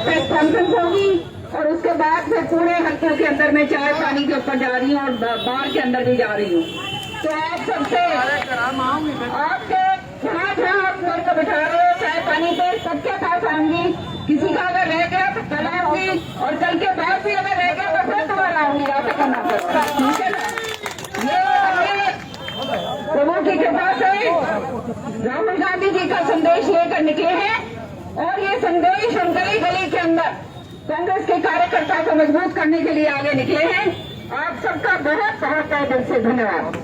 Press conference होगी और उसके बाद फिर पूरे हल्कों के अंदर मैं चाय पानी के ऊपर जा रही हूँ और बार के अंदर भी जा रही हूँ। तो आप सबसे आपके जहाँ जहाँ आप घर को बिठा रहे हो चाय पानी पे सबके पास आऊंगी। किसी का अगर रह गया तो कल आऊंगी और कल के बाद भी अगर रह गया तो फिर दोबारा आऊंगी। ऐसा करना पड़ेगा, ठीक है ना? ये प्रभु की कृपा से राहुल गांधी जी का संदेश लेकर निकले हैं और ये संदेश हम गली गली के अंदर कांग्रेस के कार्यकर्ता को मजबूत करने के लिए आगे निकले हैं। आप सबका बहुत बहुत तहे दिल से धन्यवाद।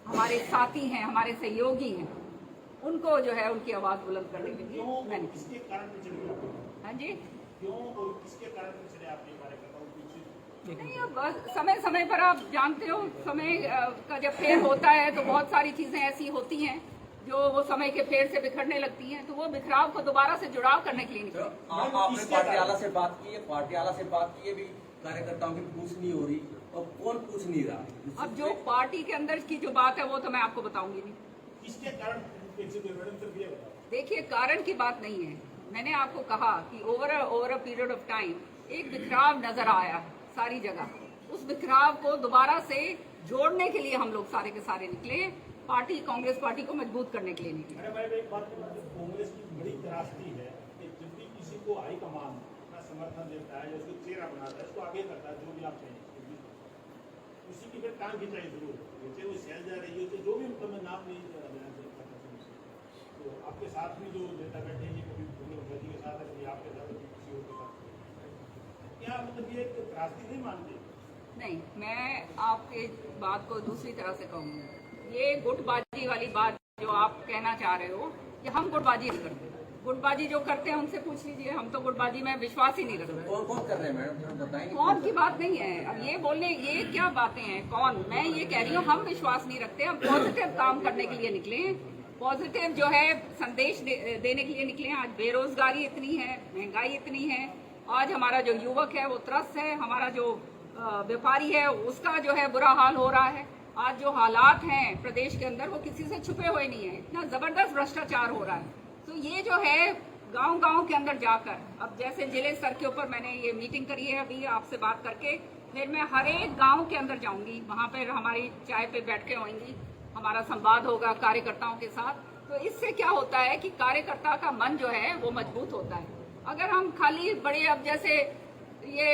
हमारे साथी हैं, हमारे सहयोगी हैं, उनको जो है उनकी आवाज बुलंद करने के लिए मैंने हाँ जी नहीं, अब समय समय पर आप जानते हो समय का जब फेर होता है तो बहुत सारी चीजें ऐसी होती हैं जो वो समय के फेर से बिखरने लगती हैं, तो वो बिखराव को दोबारा से जुड़ाव करने के लिए निकले। आपने पार्टी आला से बात की है, पार्टी आला से बात की है, भी कार्यकर्ताओं की पूछ नहीं हो रही और कौन पूछ नहीं रहा। अब जो पार्टी के अंदर की जो बात है वो तो मैं आपको बताऊंगी नहीं। किसके कारण? देखिए, कारण की बात नहीं है। मैंने आपको कहा कि over a period of time एक बिखराव नजर आया सारी जगह। उस बिखराव को दोबारा से जोड़ने के लिए हम लोग सारे के सारे निकले, पार्टी कांग्रेस पार्टी को मजबूत करने के लिए निकले। एक बात कांग्रेस की बड़ी त्रासदी है कि जब भी किसी को हाईकमान का समर्थन देता है, उसको चेहरा बनाता है, उसको आगे करता है, जो भी आप चाहिए उसी की फिर टांग खिंचाई जरूर, चाहे वो सेल जा रही हो, जो भी मैं नाम नहीं तो आपके साथ में जो नेता बैठे हैं, कभी मोदी के साथ है, कभी आपके साथ, कभी किसी और के साथ, क्या मतलब ये एक त्रासदी नहीं मानते? नहीं, मैं आपके बात को दूसरी तरह से कहूँगी। ये गुटबाजी वाली बात जो आप कहना चाह रहे हो, कि हम गुटबाजी नहीं करते। गुटबाजी जो करते हैं उनसे पूछ लीजिए, हम तो गुटबाजी में विश्वास ही नहीं रखते। कौन कौन कर रहे हैं मैडम, बताएंगे? कौन की बात नहीं है। अब ये बोलने ये क्या बातें हैं, कौन? मैं ये कह रही हूँ हम विश्वास नहीं रखते, हम पॉजिटिव काम करने के लिए निकले हैं। पॉजिटिव जो है संदेश देने के लिए निकले हैं। आज बेरोजगारी इतनी है, महंगाई इतनी है, आज हमारा जो युवक है वो त्रस्त है, हमारा जो व्यापारी है उसका जो है बुरा हाल हो रहा है। आज जो हालात हैं प्रदेश के अंदर वो किसी से छुपे हुए नहीं है, इतना जबरदस्त भ्रष्टाचार हो रहा है। तो ये जो है गांव-गांव के अंदर जाकर, अब जैसे जिले स्तर के ऊपर मैंने ये मीटिंग करी है अभी आपसे बात करके, फिर मैं हर एक गाँव के अंदर जाऊंगी, वहाँ पर हमारी चाय पे बैठ के होंगी, हमारा संवाद होगा कार्यकर्ताओं के साथ। तो इससे क्या होता है कि कार्यकर्ता का मन जो है वो मजबूत होता है। अगर हम खाली बड़े अब जैसे ये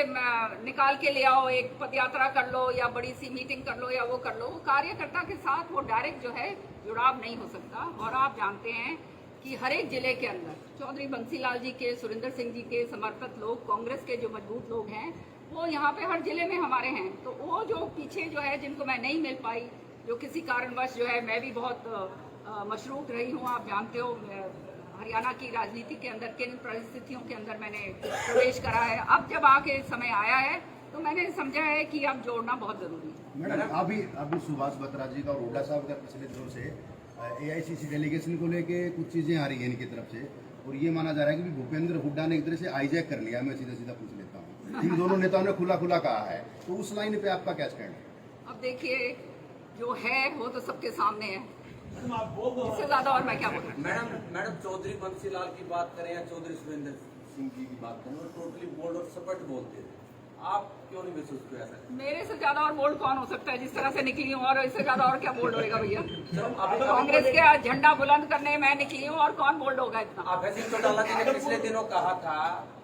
निकाल के ले आओ, एक पदयात्रा कर लो या बड़ी सी मीटिंग कर लो या वो कर लो, कार्यकर्ता के साथ वो डायरेक्ट जो है जुड़ाव नहीं हो सकता। और आप जानते हैं कि हर एक जिले के अंदर चौधरी बंसीलाल जी के, सुरेंद्र सिंह जी के समर्पित लोग, कांग्रेस के जो मजबूत लोग हैं, वो यहाँ पे हर जिले में हमारे हैं। तो वो जो पीछे जो है जिनको मैं नहीं मिल पाई, जो किसी कारणवश जो है, मैं भी बहुत मशरूफ रही हूँ, आप जानते हो हरियाणा की राजनीति के अंदर किन परिस्थितियों के अंदर मैंने प्रवेश करा है। अब जब आके समय आया है तो मैंने समझा है कि अब जोड़ना बहुत जरूरी है। मैडम, अभी सुभाष बत्रा जी का और हुड्डा साहब का पिछले दिनों से एआईसीसी डेलीगेशन को लेके कुछ चीजें आ रही हैं इनकी तरफ से, और ये माना जा रहा है कि भूपेंद्र हुड्डा ने एक तरह से हाईजैक कर लिया। मैं सीधा सीधा पूछ लेता हूँ, इन दोनों नेताओं ने खुला खुला कहा है, तो उस लाइन पे आपका क्या स्टैंड है? अब देखिए, जो है वो तो सबके सामने है, इससे ज्यादा और मैं क्या बोलूं। मैडम चौधरी बंसीलाल की बात करें या चौधरी सुरेंद्र सिंह जी की बात करें, वो टोटली बोल्ड और सपट बोलते थे, आप क्यों नहीं महसूस किया ऐसा? मेरे से ज्यादा और बोल्ड कौन हो सकता है? जिस तरह से निकली हूँ, और इससे ज्यादा और क्या बोल्ड होगा भैया? कांग्रेस के झंडा बुलंद करने मैं निकली हूँ, और कौन बोल्ड होगा इतना? अभय सिंह चौटाला जी ने पिछले दिनों कहा था,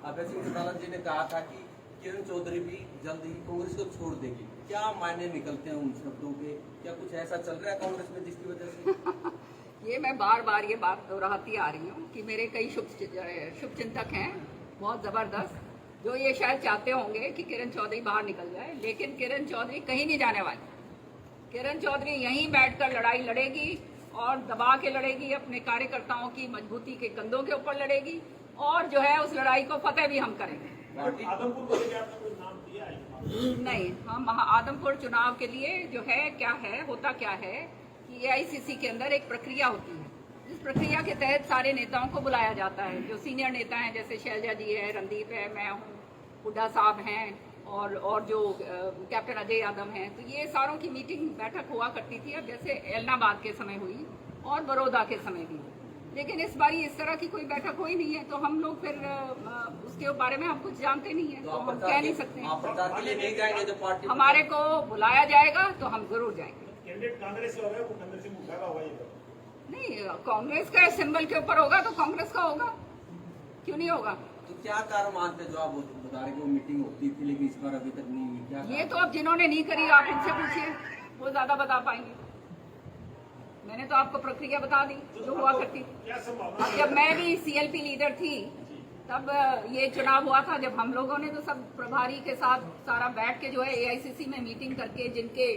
अभय सिंह चौटाला जी ने कहा था कि किरण चौधरी भी जल्द ही कांग्रेस को छोड़ देगी। क्या मायने निकलते हैं उन शब्दों के? क्या कुछ ऐसा चल रहा है कांग्रेस में जिसकी वजह से? ये मैं बार बार ये बात दोहराती आ रही हूँ कि मेरे कई शुभचिंतक हैं बहुत जबरदस्त, जो ये शायद चाहते होंगे कि किरण चौधरी बाहर निकल जाए, लेकिन किरण चौधरी कहीं नहीं जाने वाली। किरण चौधरी यहीं बैठकर लड़ाई लड़ेगी और दबा के लड़ेगी, अपने कार्यकर्ताओं की मजबूती के कंधों के ऊपर लड़ेगी, और जो है उस लड़ाई को फतेह भी हम करेंगे। आदमपुर को लेकर आपने कोई नाम दिया है? नहीं, हम आदमपुर चुनाव के लिए जो है क्या है, होता क्या है कि एआईसीसी के अंदर एक प्रक्रिया होती है। इस प्रक्रिया के तहत सारे नेताओं को बुलाया जाता है, जो सीनियर नेता हैं, जैसे शैलजा जी है, रणदीप है, मैं हूँ, हुड्डा साहब हैं, और जो कैप्टन अजय यादव हैं। तो ये सारों की मीटिंग बैठक हुआ करती थी। अब जैसे एलनाबाद के समय हुई और बड़ौदा के समय भी, लेकिन इस बारी इस तरह की कोई बैठक हुई नहीं है, तो हम लोग फिर उसके बारे में हम कुछ जानते नहीं है, तो हम कह नहीं सकते आप प्रचार के लिए नहीं जाएंगे जो पार्टी हमारे को बुलाया जाएगा तो हम जरूर जाएंगे। कैंडिडेट कांग्रेस से होगा, भूपेंद्र सिंह हुड्डा का होगा ये? नहीं, कांग्रेस का सिंबल के ऊपर होगा तो कांग्रेस का होगा, क्यों नहीं होगा? तो क्या कारण मानते जो आप बता रहे कि वो मीटिंग होती थी लेकिन इस बार अभी तक नहीं हुई, क्या ये तो अब जिन्होंने नहीं करी आप इनसे पूछिए, वो ज्यादा बता पाएंगे। मैंने तो आपको प्रक्रिया बता दी जो हुआ करती। क्या संभावना अब जब मैं भी सीएलपी लीडर थी तब ये चुनाव हुआ था, जब हम लोगों ने तो सब प्रभारी के साथ सारा बैठ के जो है एआईसीसी में मीटिंग करके जिनके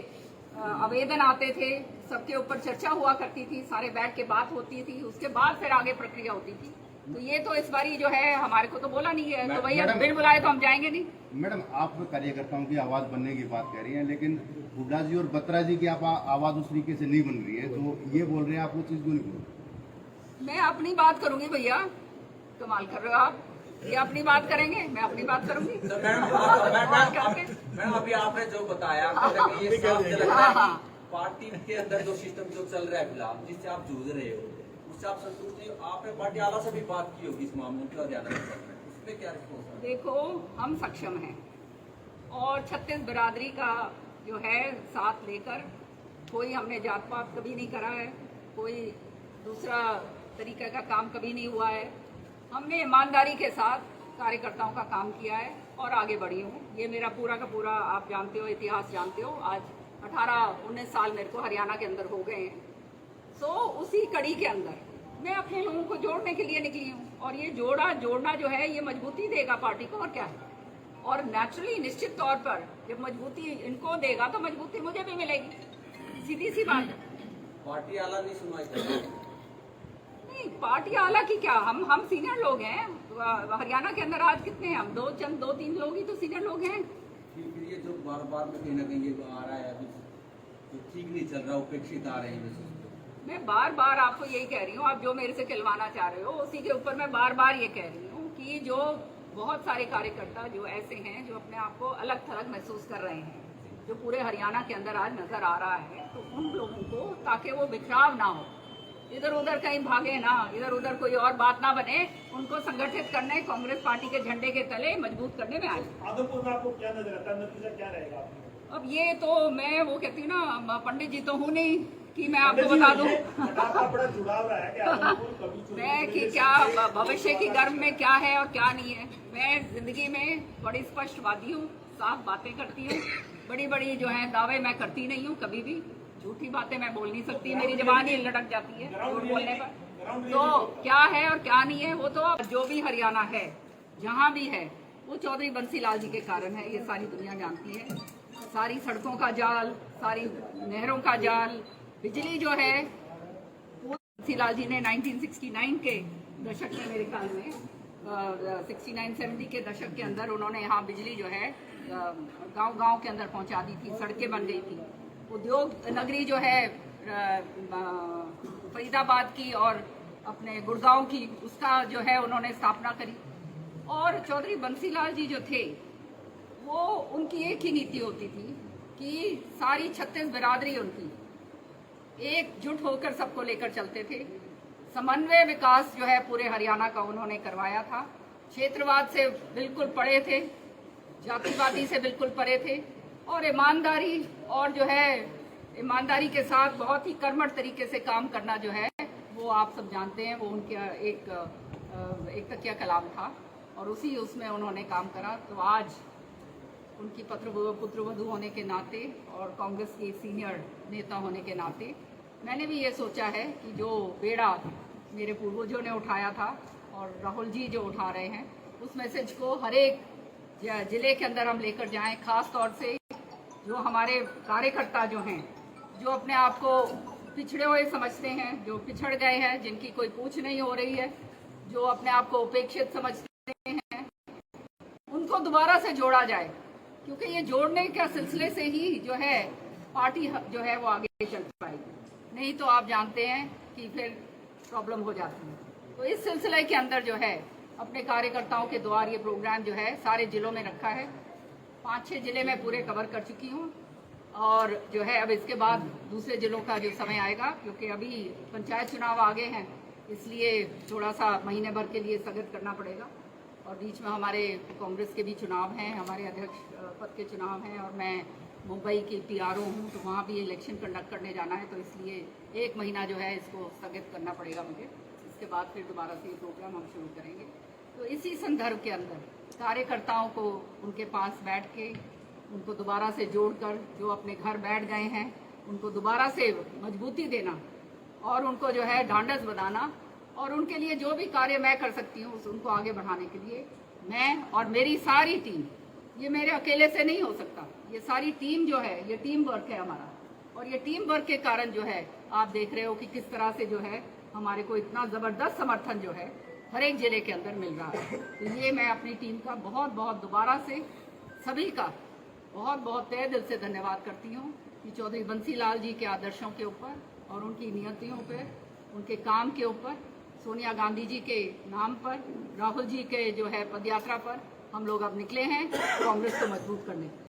आवेदन आते थे सबके ऊपर चर्चा हुआ करती थी, सारे बैठ के बात होती थी, उसके बाद फिर आगे प्रक्रिया होती थी। तो ये तो इस बारी जो है हमारे को तो बोला नहीं है, तो भैया बिन बुलाए तो हम जाएंगे नहीं। मैडम, आप कार्यकर्ताओं की आवाज बनने की बात कह रही हैं, लेकिन हुड्डा जी और बत्रा जी की आप आवाज उस तरीके से नहीं बन रही है, तो ये बोल रहे हैं आप वो चीज क्यों नहीं बोल रहे? मैं अपनी बात करूंगी भैया, कमाल कर रहे हो आप। ये अपनी बात करेंगे, मैं अपनी बात करूंगी। तो मैडम अभी आपने जो बताया ये साफ लगता है कि पार्टी के अंदर जो सिस्टम जो चल रहा है फिलहाल जिससे आप जूझ रहे हो उससे आप संतुष्ट नहीं हो। आपने पार्टी आला से भी बात की होगी इस मामले में, हरियाणा में उस पर क्या रिस्पॉन्स है? देखो, हम सक्षम हैं और 36 बिरादरी का जो है साथ लेकर कोई हमने जात पात कभी नहीं करा है, कोई दूसरा तरीके का काम कभी नहीं हुआ है। हमने ईमानदारी के साथ कार्यकर्ताओं का काम किया है और आगे बढ़ी हूँ। ये मेरा पूरा का पूरा आप जानते हो, इतिहास जानते हो। आज 18-19 साल मेरे को हरियाणा के अंदर हो गए हैं। सो उसी कड़ी के अंदर मैं अपने लोगों को जोड़ने के लिए निकली हूँ और ये जोड़ना जो है ये मजबूती देगा पार्टी को, और क्या है। और नेचुरली निश्चित तौर पर जब मजबूती इनको देगा तो मजबूती मुझे भी मिलेगी, सीधी सी बात है। पार्टी आला नहीं सुनवाई कर नहीं, पार्टी आला की क्या, हम सीनियर लोग हैं हरियाणा के अंदर। आज कितने हैं हम? 2-3 लोग ही तो सीनियर लोग हैं। फिर ये जो बार बार में कहीं ना कहीं ये आ रहा है अभी तो ठीक नहीं चल रहा, उपेक्षित आ रहे हैं। मैं बार बार आपको यही कह रही हूँ, आप जो मेरे से खिलवाना चाह रहे हो उसी के ऊपर मैं बार बार ये कह रही हूँ कि जो बहुत सारे कार्यकर्ता जो ऐसे हैं जो अपने आप को अलग थलग महसूस कर रहे हैं, जो पूरे हरियाणा के अंदर आज नजर आ रहा है, तो उन लोगों को ताकि वो बिखराव ना हो, इधर उधर कहीं भागे ना, इधर उधर कोई और बात ना बने, उनको संगठित करने कांग्रेस पार्टी के झंडे के तले मजबूत करने में आए। आदमपुर में आपको क्या नजर आता है, नतीजा क्या रहेगा? अब ये तो मैं वो कहती हूँ ना, पंडित जी तो हूँ नहीं कि मैं आपको बता दूं बड़ा जुड़ाव है कि आदमपुर कभी मैं कि क्या भविष्य की गर्भ में क्या है और क्या नहीं है। मैं जिंदगी में बड़ी स्पष्टवादी हूँ, साफ बातें करती हूँ, बड़ी बड़ी जो है दावे मैं करती नहीं हूँ, कभी भी झूठी बातें मैं बोल नहीं सकती, मेरी जबान ही लटक जाती है झूठ बोलने पर। तो क्या है और क्या नहीं है वो तो जो भी हरियाणा है जहाँ भी है वो चौधरी बंसीलाल जी के कारण है, ये सारी दुनिया जानती है। सारी सड़कों का जाल, सारी नहरों का जाल, बिजली जो है वो बंसीलाल जी ने 1969 के दशक में, मेरे ख्याल में 69-70 के दशक के अंदर उन्होंने यहाँ बिजली जो है गांव-गांव के अंदर पहुंचा दी थी, सड़कें बन गई थी। उद्योग नगरी जो है फरीदाबाद की और अपने गुड़गांव की, उसका जो है उन्होंने स्थापना करी। और चौधरी बंसीलाल जी जो थे वो, उनकी एक ही नीति होती थी कि सारी 36 बिरादरी उनकी एकजुट होकर सबको लेकर चलते थे। समन्वय विकास जो है पूरे हरियाणा का उन्होंने करवाया था। क्षेत्रवाद से बिल्कुल परे थे, जातिवादी से बिल्कुल परे थे, और ईमानदारी और जो है ईमानदारी के साथ बहुत ही कर्मठ तरीके से काम करना जो है वो आप सब जानते हैं, वो उनका एक तकिया कलाम था और उसमें उन्होंने काम करा। तो आज उनकी पुत्रवधू होने के नाते और कांग्रेस की सीनियर नेता होने के नाते मैंने भी ये सोचा है कि जो बेड़ा मेरे पूर्वजों ने उठाया था और राहुल जी जो उठा रहे हैं, उस मैसेज को हर एक जिले के अंदर हम लेकर जाएं। खास तौर से जो हमारे कार्यकर्ता जो हैं, जो अपने आप को पिछड़े हुए समझते हैं, जो पिछड़ गए हैं, जिनकी कोई पूछ नहीं हो रही है, जो अपने आप को उपेक्षित समझते हैं, उनको दोबारा से जोड़ा जाए, क्योंकि ये जोड़ने के सिलसिले से ही जो है पार्टी जो है वो आगे चल पाएगी। नहीं तो आप जानते हैं कि फिर प्रॉब्लम हो जाती है। तो इस सिलसिले के अंदर जो है अपने कार्यकर्ताओं के द्वार ये प्रोग्राम जो है सारे जिलों में रखा है। 5-6 जिले में पूरे कवर कर चुकी हूँ और जो है अब इसके बाद दूसरे जिलों का जो समय आएगा, क्योंकि अभी पंचायत चुनाव आगे हैं, इसलिए थोड़ा सा महीने भर के लिए स्थगित करना पड़ेगा। और बीच में हमारे कांग्रेस के भी चुनाव हैं, हमारे अध्यक्ष पद के चुनाव हैं, और मैं मुंबई की PRO हूँ, तो वहाँ भी इलेक्शन कंडक्ट करने जाना है, तो इसलिए 1 महीना जो है इसको स्थगित करना पड़ेगा मुझे। इसके बाद फिर दोबारा से ये प्रोग्राम हम शुरू करेंगे। तो इसी संदर्भ के अंदर कार्यकर्ताओं को उनके पास बैठ के उनको दोबारा से जोड़कर, जो अपने घर बैठ गए हैं उनको दोबारा से मजबूती देना और उनको जो है ढांढस बनाना, और उनके लिए जो भी कार्य मैं कर सकती हूँ उनको आगे बढ़ाने के लिए मैं और मेरी सारी टीम, ये मेरे अकेले से नहीं हो सकता, ये सारी टीम जो है, ये टीम वर्क है हमारा, और ये टीम वर्क के कारण जो है आप देख रहे हो कि किस तरह से जो है हमारे को इतना ज़बरदस्त समर्थन जो है हर एक जिले के अंदर मिल रहा है। तो ये मैं अपनी टीम का बहुत बहुत दोबारा से सभी का बहुत बहुत तहे दिल से धन्यवाद करती हूँ कि चौधरी बंसीलाल जी के आदर्शों के ऊपर और उनकी नियतियों पर, उनके काम के ऊपर, सोनिया गांधी जी के नाम पर, राहुल जी के जो है पदयात्रा पर हम लोग अब निकले हैं कांग्रेस को मजबूत करने।